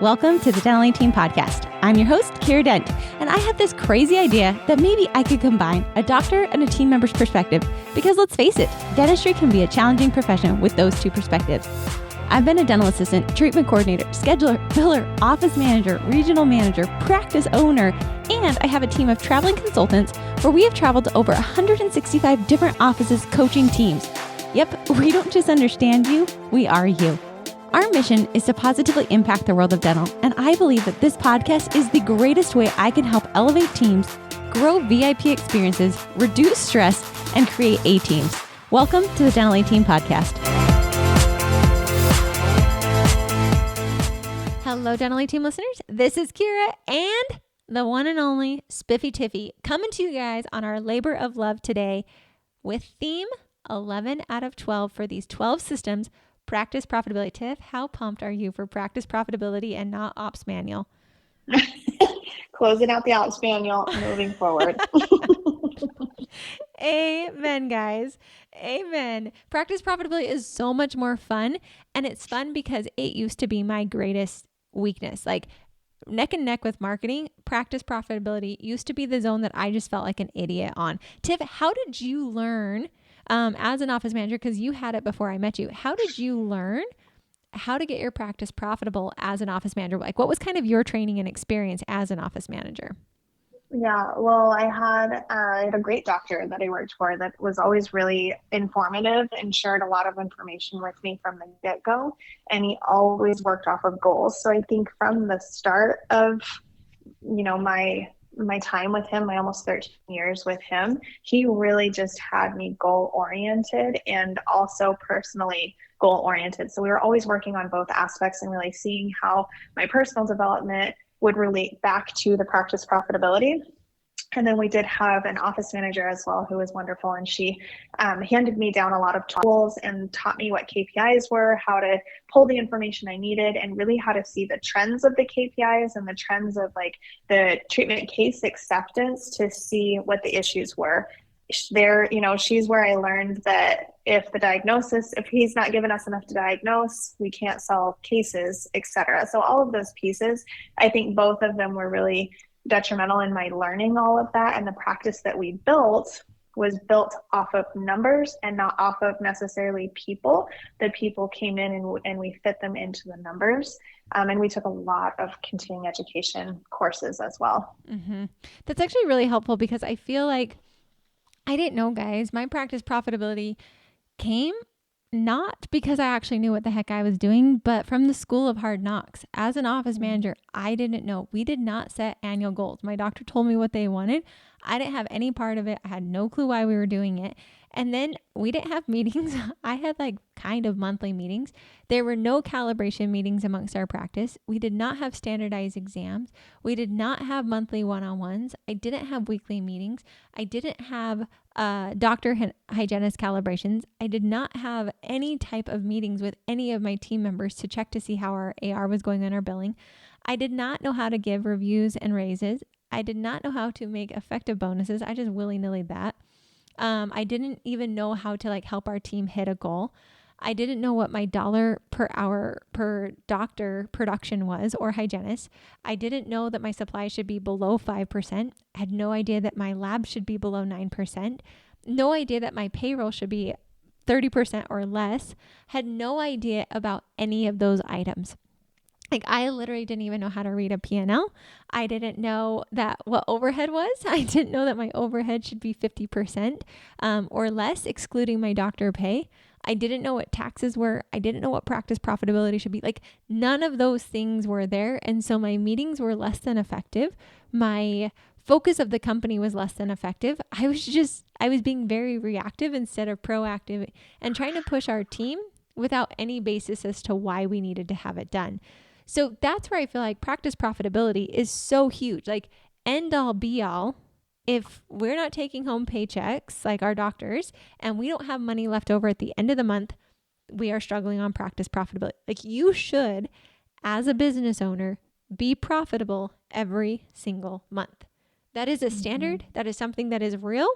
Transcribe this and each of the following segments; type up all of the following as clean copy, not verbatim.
Welcome to the Dental Team Podcast. I'm your host, Kiera Dent, and I have this crazy idea that maybe I could combine a doctor and a team member's perspective because let's face it, dentistry can be a challenging profession with those two perspectives. I've been a dental assistant, treatment coordinator, scheduler, biller, office manager, regional manager, practice owner, and I have a team of traveling consultants where we have traveled to over 165 different offices coaching teams. Yep, we don't just understand you, we are you. Our mission is to positively impact the world of dental, and I believe that this podcast is the greatest way I can help elevate teams, grow VIP experiences, reduce stress, and create A-teams. Welcome to the Dental Team Podcast. Hello, Dental Team listeners. This is Kiera and the one and only Spiffy Tiffy coming to you guys on our labor of love today with theme 11 out of 12 for these 12 systems. Practice profitability. Tiff, how pumped are you for practice profitability and not ops manual? Closing out the ops manual, moving forward. Amen, guys. Amen. Practice profitability is so much more fun. And it's fun because it used to be my greatest weakness. Like neck and neck with marketing, practice profitability used to be the zone that I just felt like an idiot on. Tiff, how did you learn as an office manager, because you had it before I met you, how did you learn how to get your practice profitable as an office manager? Like what was kind of your training and experience as an office manager? Yeah, well, I had a great doctor that I worked for that was always really informative and shared a lot of information with me from the get-go. And he always worked off of goals. So I think from the start of, my time with him, my almost 13 years with him, he really just had me goal oriented and also personally goal oriented. So we were always working on both aspects and really seeing how my personal development would relate back to the practice profitability. And then we did have an office manager as well who was wonderful, and she handed me down a lot of tools and taught me what KPIs were, how to pull the information I needed, and really how to see the trends of the KPIs and the trends of like the treatment case acceptance to see what the issues were. There, she's where I learned that if he's not given us enough to diagnose, we can't sell cases, etc. So all of those pieces, I think both of them were really detrimental in my learning all of that. And the practice that we built was built off of numbers and not off of necessarily people. The people came in and we fit them into the numbers. And we took a lot of continuing education courses as well. Mm-hmm. That's actually really helpful because I feel like I didn't know, guys, my practice profitability came not because I actually knew what the heck I was doing, but from the school of hard knocks. As an office manager, I didn't know. We did not set annual goals. My doctor told me what they wanted. I didn't have any part of it. I had no clue why we were doing it. And then we didn't have meetings. I had like kind of monthly meetings. There were no calibration meetings amongst our practice. We did not have standardized exams. We did not have monthly one-on-ones. I didn't have weekly meetings. I didn't have doctor hygienist calibrations. I did not have any type of meetings with any of my team members to check to see how our AR was going on our billing. I did not know how to give reviews and raises. I did not know how to make effective bonuses. I just willy-nilly that. I didn't even know how to like help our team hit a goal. I didn't know what my dollar per hour per doctor production was or hygienist. I didn't know that my supply should be below 5%. I had no idea that my lab should be below 9%. No idea that my payroll should be 30% or less. Had no idea about any of those items. Like I literally didn't even know how to read a P&L. I didn't know that what overhead was. I didn't know that my overhead should be 50% or less, excluding my doctor pay. I didn't know what taxes were. I didn't know what practice profitability should be. Like none of those things were there. And so my meetings were less than effective. My focus of the company was less than effective. I was being very reactive instead of proactive and trying to push our team without any basis as to why we needed to have it done. So that's where I feel like practice profitability is so huge, like end all be all. If we're not taking home paychecks like our doctors and we don't have money left over at the end of the month, we are struggling on practice profitability. Like you should, as a business owner, be profitable every single month. That is a standard. That is something that is real.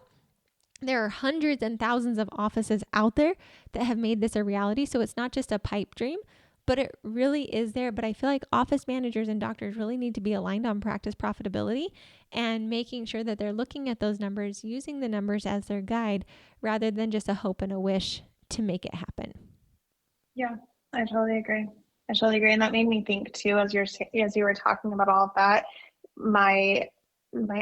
There are hundreds and thousands of offices out there that have made this a reality. So it's not just a pipe dream. but it really is there. But I feel like office managers and doctors really need to be aligned on practice profitability and making sure that they're looking at those numbers, using the numbers as their guide rather than just a hope and a wish to make it happen. Yeah, I totally agree. I totally agree. And that made me think too, as you were talking about all of that, my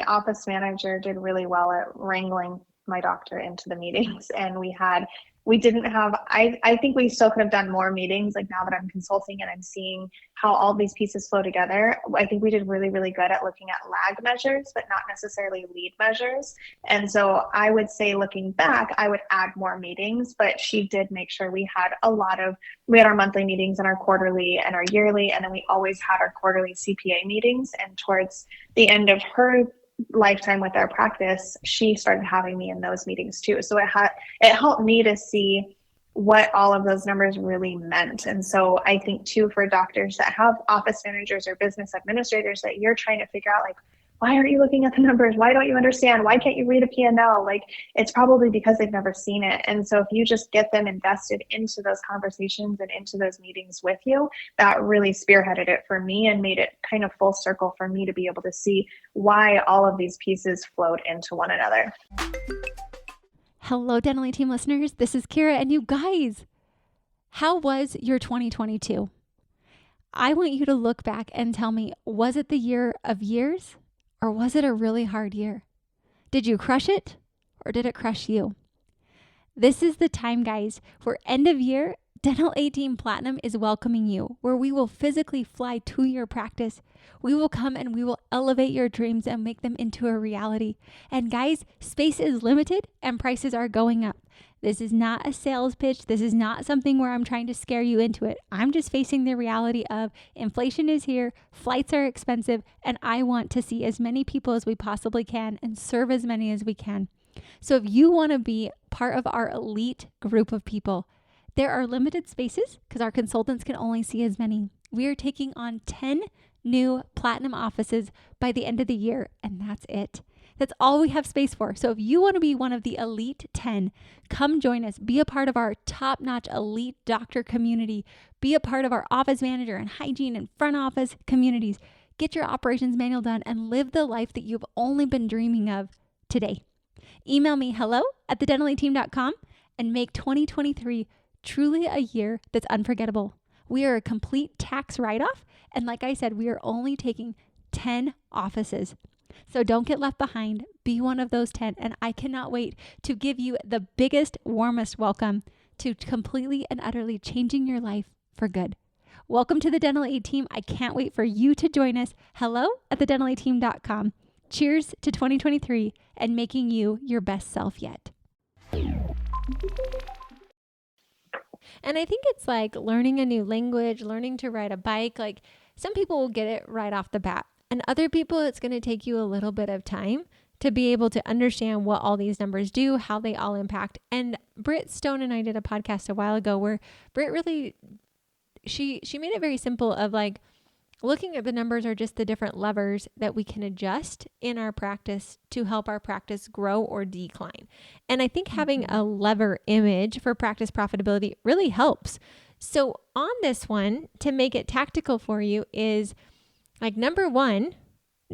office manager did really well at wrangling my doctor into the meetings. And we didn't have, I think we still could have done more meetings. Like now that I'm consulting and I'm seeing how all these pieces flow together, I think we did really, really good at looking at lag measures, but not necessarily lead measures. And so I would say looking back, I would add more meetings, but she did make sure we had our monthly meetings and our quarterly and our yearly, and then we always had our quarterly CPA meetings. And towards the end of her lifetime with our practice, she started having me in those meetings too. So it helped me to see what all of those numbers really meant. And so I think too, for doctors that have office managers or business administrators that you're trying to figure out, like, why aren't you looking at the numbers? Why don't you understand? Why can't you read a P&L? Like, it's probably because they've never seen it. And so if you just get them invested into those conversations and into those meetings with you, that really spearheaded it for me and made it kind of full circle for me to be able to see why all of these pieces flowed into one another. Hello, Dental Team listeners. This is Kiera, and you guys, how was your 2022? I want you to look back and tell me, was it the year of years? Or was it a really hard year? Did you crush it or did it crush you? This is the time, guys, for end of year, Dental A-Team Platinum is welcoming you, where we will physically fly to your practice. We will come and we will elevate your dreams and make them into a reality. And guys, space is limited and prices are going up. This is not a sales pitch. This is not something where I'm trying to scare you into it. I'm just facing the reality of inflation is here, flights are expensive, and I want to see as many people as we possibly can and serve as many as we can. So if you want to be part of our elite group of people, there are limited spaces because our consultants can only see as many. We are taking on 10 new platinum offices by the end of the year, and that's it. That's all we have space for. So if you want to be one of the elite 10, come join us. Be a part of our top-notch elite doctor community. Be a part of our office manager and hygiene and front office communities. Get your operations manual done and live the life that you've only been dreaming of today. Email me hello@thedentalyteam.com and make 2023 truly a year that's unforgettable. We are a complete tax write-off. And like I said, we are only taking 10 offices. So don't get left behind. Be one of those 10. And I cannot wait to give you the biggest, warmest welcome to completely and utterly changing your life for good. Welcome to the Dental A-Team. I can't wait for you to join us. hello@thedentalyteam.com. Cheers to 2023 and making you your best self yet. And I think it's like learning a new language, learning to ride a bike. Like some people will get it right off the bat. And other people, it's going to take you a little bit of time to be able to understand what all these numbers do, how they all impact. And Britt Stone and I did a podcast a while ago where Britt really, she made it very simple of like looking at the numbers are just the different levers that we can adjust in our practice to help our practice grow or decline. And I think having a lever image for practice profitability really helps. So on this one, to make it tactical for you is like number one,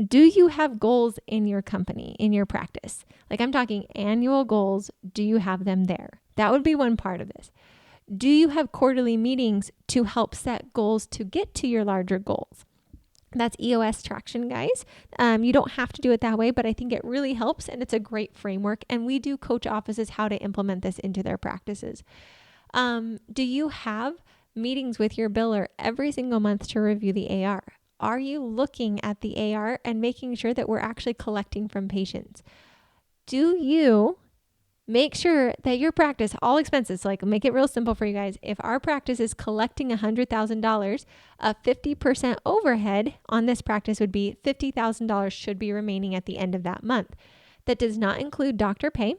do you have goals in your company, in your practice? Like I'm talking annual goals. Do you have them there? That would be one part of this. Do you have quarterly meetings to help set goals to get to your larger goals? That's EOS traction, guys. You don't have to do it that way, but I think it really helps and it's a great framework. And we do coach offices how to implement this into their practices. Do you have meetings with your biller every single month to review the AR? Are you looking at the AR and making sure that we're actually collecting from patients? Do you make sure that your practice, all expenses, like make it real simple for you guys. If our practice is collecting $100,000, a 50% overhead on this practice would be $50,000 should be remaining at the end of that month. That does not include doctor pay.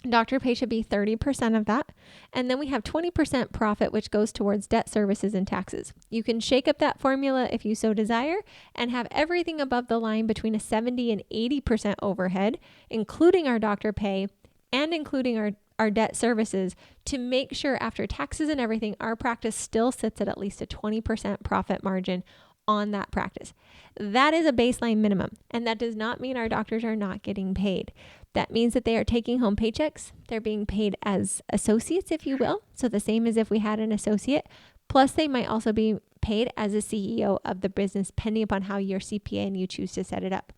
Doctor pay should be 30% of that. And then we have 20% profit, which goes towards debt services and taxes. You can shake up that formula if you so desire and have everything above the line between a 70 and 80% overhead, including our doctor pay and including our debt services, to make sure after taxes and everything, our practice still sits at least a 20% profit margin on that practice. That is a baseline minimum. And that does not mean our doctors are not getting paid. That means that they are taking home paychecks. They're being paid as associates, if you will. So the same as if we had an associate. Plus, they might also be paid as a CEO of the business, depending upon how your CPA and you choose to set it up.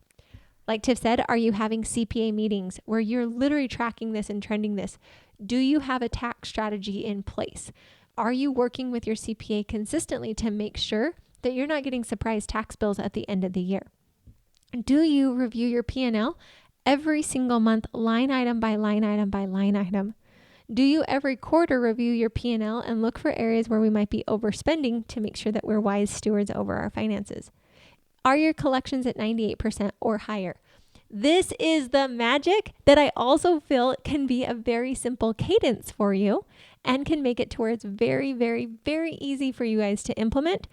Like Tiff said, are you having CPA meetings where you're literally tracking this and trending this? Do you have a tax strategy in place? Are you working with your CPA consistently to make sure that you're not getting surprise tax bills at the end of the year? Do you review your P&L every single month, line item by line item by line item? Do you every quarter review your P&L and look for areas where we might be overspending to make sure that we're wise stewards over our finances? Are your collections at 98% or higher? This is the magic that I also feel can be a very simple cadence for you and can make it to where it's very, very, very easy for you guys to implement.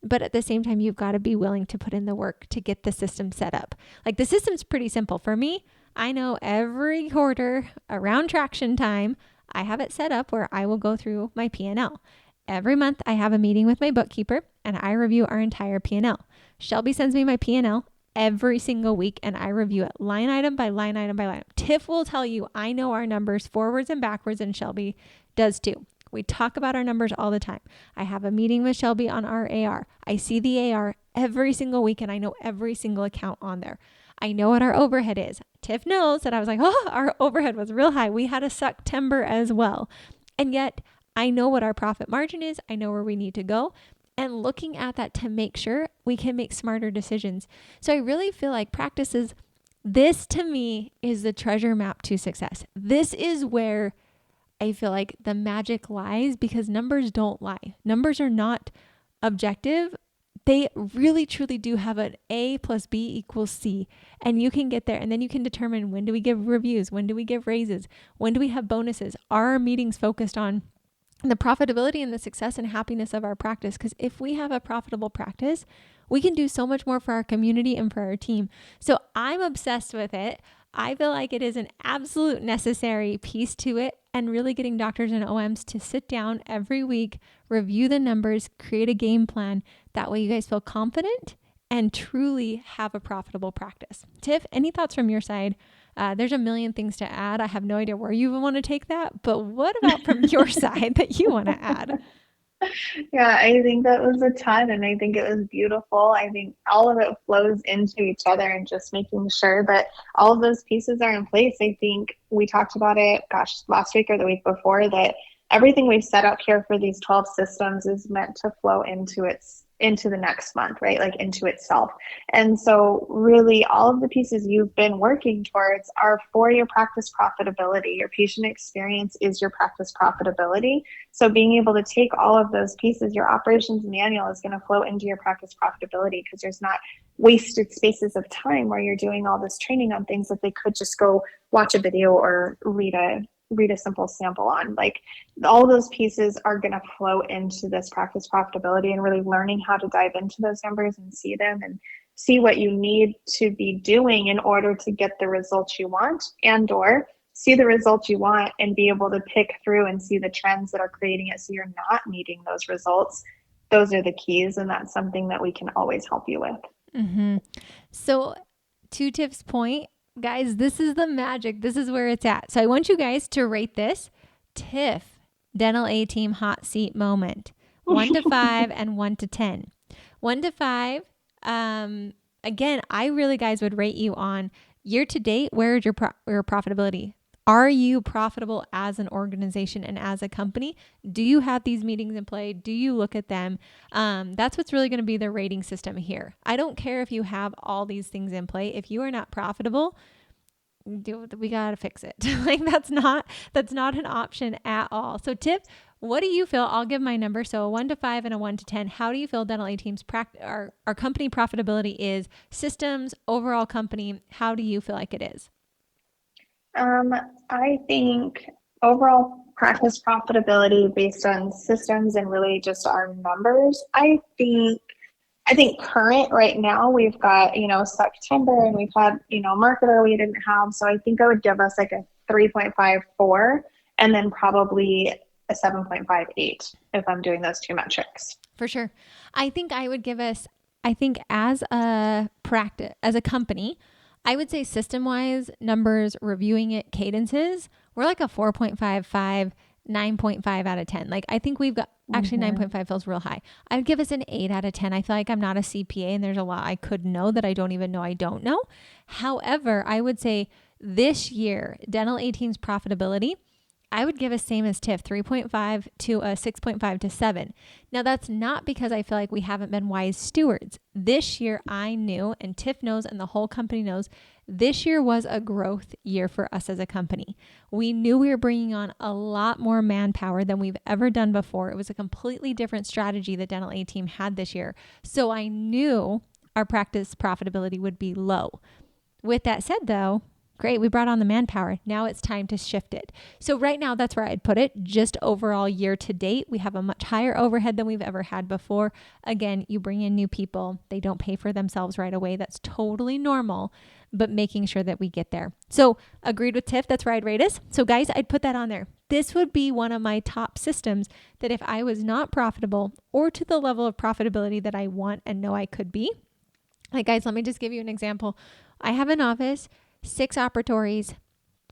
But at the same time, you've got to be willing to put in the work to get the system set up. Like, the system's pretty simple. For me, I know every quarter around traction time, I have it set up where I will go through my P&L. Every month, I have a meeting with my bookkeeper and I review our entire P&L. Shelby sends me my P&L every single week and I review it line item by line item by line item. Tiff will tell you I know our numbers forwards and backwards, and Shelby does too. We talk about our numbers all the time. I have a meeting with Shelby on our AR. I see the AR every single week and I know every single account on there. I know what our overhead is. Tiff knows that I was like, oh, our overhead was real high. We had a September as well. And yet I know what our profit margin is. I know where we need to go. And looking at that to make sure we can make smarter decisions. So I really feel like practices, this to me is the treasure map to success. This is where I feel like the magic lies, because numbers don't lie. Numbers are not objective. They really truly do have an A plus B equals C, and you can get there, and then you can determine, when do we give reviews? When do we give raises? When do we have bonuses? Are our meetings focused on the profitability and the success and happiness of our practice? Because if we have a profitable practice, we can do so much more for our community and for our team. So I'm obsessed with it. I feel like it is an absolute necessary piece to it, and really getting doctors and OMs to sit down every week, review the numbers, create a game plan. That way you guys feel confident and truly have a profitable practice. Tiff, any thoughts from your side? There's a million things to add. I have no idea where you even want to take that, but what about from your side that you want to add? Yeah, I think that was a ton, and I think it was beautiful. I think all of it flows into each other, and just making sure that all of those pieces are in place. I think we talked about it, last week or the week before, that everything we've set up here for these 12 systems is meant to flow into the next month, right? Like into itself. And so really all of the pieces you've been working towards are for your practice profitability. Your patient experience is your practice profitability. So being able to take all of those pieces, your operations manual is going to flow into your practice profitability, because there's not wasted spaces of time where you're doing all this training on things that they could just go watch a video or read a simple sample on. Like, all those pieces are going to flow into this practice profitability, and really learning how to dive into those numbers and see them and see what you need to be doing in order to get the results you want, and or see the results you want and be able to pick through and see the trends that are creating it so you're not meeting those results. Those are the keys, and that's something that we can always help you with. Mm-hmm. So to Tiff's point, guys, this is the magic. This is where it's at. So I want you guys to rate this Tiff Dental A Team hot seat moment, 1 to 5 and 1 to 10. 1 to 5. Again, I really, guys, would rate you on year to date. Where is your profitability? Are you profitable as an organization and as a company? Do you have these meetings in play? Do you look at them? That's what's really going to be the rating system here. I don't care if you have all these things in play. If you are not profitable, we got to fix it. Like, that's not an option at all. So Tiff, what do you feel? I'll give my number. So a 1 to 5 and a 1 to 10. How do you feel Dental A Team's our company profitability is? Systems, overall company, how do you feel like it is? I think overall practice profitability based on systems and really just our numbers, I think current right now we've got, September, and we've had, marketer we didn't have. So I think I would give us like a 3.54. and then probably a 7.58 if I'm doing those two metrics. For sure. I think I would give us, I think as a practice, as a company, I would say system-wise, numbers, reviewing it, cadences, we're like a 4.55, 9.5 out of 10. Like I think we've got, actually 9.5 feels real high. I'd give us an 8 out of 10. I feel like I'm not a CPA and there's a lot I could know that I don't even know I don't know. However, I would say this year, Dental 18's profitability, I would give us same as Tiff, 3.5 to a 6.5 to 7. Now that's not because I feel like we haven't been wise stewards. This year I knew, and Tiff knows, and the whole company knows, this year was a growth year for us as a company. We knew we were bringing on a lot more manpower than we've ever done before. It was a completely different strategy the Dental A team had this year. So I knew our practice profitability would be low. With that said though, great, we brought on the manpower. Now it's time to shift it. So right now, that's where I'd put it. Just overall year to date, we have a much higher overhead than we've ever had before. Again, you bring in new people. They don't pay for themselves right away. That's totally normal, but making sure that we get there. So agreed with Tiff. That's where I'd rate us. So guys, I'd put that on there. This would be one of my top systems that if I was not profitable or to the level of profitability that I want and know I could be. Like guys, let me just give you an example. I have an office, 6 operatories,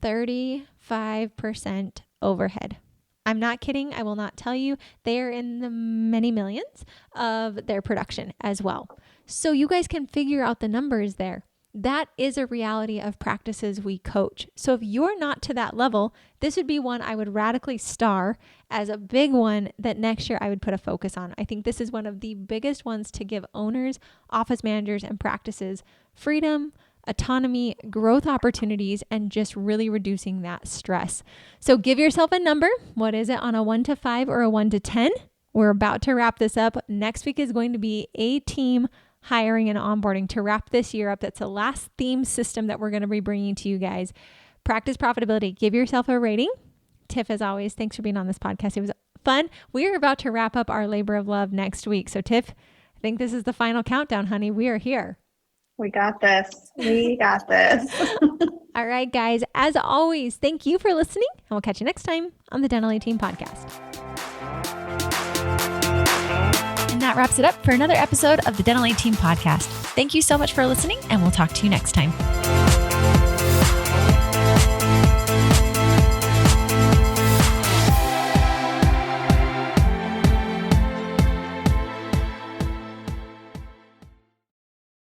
35% overhead. I'm not kidding. I will not tell you. They are in the many millions of their production as well. So you guys can figure out the numbers there. That is a reality of practices we coach. So if you're not to that level, this would be one I would radically star as a big one that next year I would put a focus on. I think this is one of the biggest ones to give owners, office managers, and practices freedom, autonomy, growth opportunities, and just really reducing that stress. So give yourself a number. What is it on a 1 to 5 or a 1 to 10? We're about to wrap this up. Next week is going to be a team hiring and onboarding to wrap this year up. That's the last theme system that we're going to be bringing to you guys. Practice profitability. Give yourself a rating. Tiff, as always, thanks for being on this podcast. It was fun. We are about to wrap up our labor of love next week. So Tiff, I think this is the final countdown, honey. We are here. We got this. We got this. All right, guys. As always, thank you for listening, and we'll catch you next time on the Dental 18 podcast. And that wraps it up for another episode of the Dental 18 podcast. Thank you so much for listening, and we'll talk to you next time.